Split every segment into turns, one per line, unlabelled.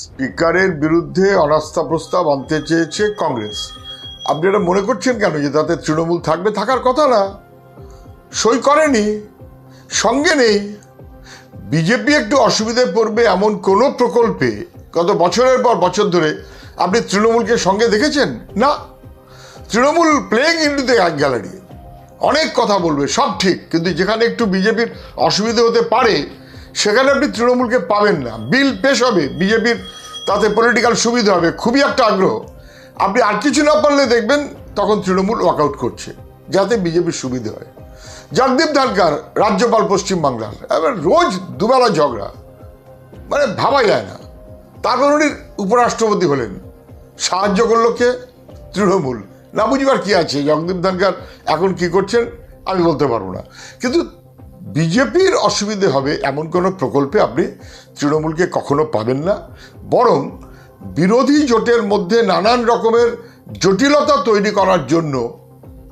স্পিকারের বিরুদ্ধে অনাস্থা প্রস্তাব আনতে চেয়েছে কংগ্রেস। আপনি এটা মনে করছেন কেন যে তাতে তৃণমূল থাকবে? থাকার কথা না, সই করেনি, সঙ্গে নেই। বিজেপি একটু অসুবিধায় পড়বে এমন কোনো প্রকল্পে গত বছরের পর বছর ধরে আপনি তৃণমূলকে সঙ্গে দেখেছেন? না। তৃণমূল প্লেইং ইন্টু দ্য এক গ্যালারি, অনেক কথা বলবে, সব ঠিক, কিন্তু যেখানে একটু বিজেপির অসুবিধা হতে পারে সেখানে আপনি তৃণমূলকে পাবেন না। বিল পেশ হবে, বিজেপির তাতে পলিটিক্যাল সুবিধা হবে, খুবই একটা আগ্রহ। আপনি আর কিছু না পারলে দেখবেন তখন তৃণমূল ওয়ার্কআউট করছে যাতে বিজেপির সুবিধা হয়। জগদীপ ধনখড় রাজ্যপাল পশ্চিমবাংলার, এবার রোজ দুবেলা ঝগড়া, মানে ভাবা যায় না। তারপর উনি উপরাষ্ট্রপতি হলেন, সাহায্য করলো কে? তৃণমূল। না বুঝবার কি আছে? জগদীপ ধনখড় এখন কি করছেন আমি বলতে পারবো না, কিন্তু বিজেপির অসুবিধে হবে এমন কোনো প্রকল্পে আপনি তৃণমূলকে কখনো পাবেন না। বরং বিরোধী জোটের মধ্যে নানান রকমের জটিলতা তৈরি করার জন্য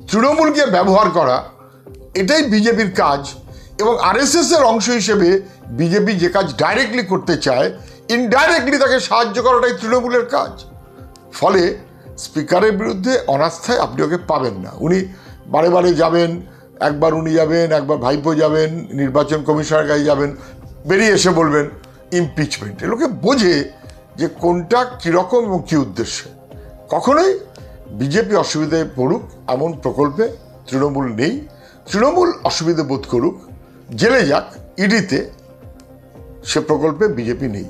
তৃণমূলকে ব্যবহার করা, এটাই বিজেপির কাজ। এবং আরএসএস এর অংশ হিসেবে বিজেপি যে কাজ ডাইরেক্টলি করতে চায়, ইনডাইরেক্টলি তাকে সাহায্য করাটাই তৃণমূলের কাজ। ফলে স্পিকারের বিরুদ্ধে অনাস্থায় আপনি ওকে পাবেন না। উনি বারে বারে যাবেন, একবার উনি যাবেন, একবার ভাইপো যাবেন, নির্বাচন কমিশনের কাছে যাবেন, বেরিয়ে এসে বলবেন ইমপিচমেন্ট। এগুলোকে বোঝে যে কোনটা কীরকম এবং কী উদ্দেশ্যে। কখনোই বিজেপি অসুবিধায় পড়ুক এমন প্রকল্পে তৃণমূল নেই। তৃণমূল অসুবিধে বোধ করুক, জেলে যাক ইডিতে, সে প্রকল্পে বিজেপি নেই।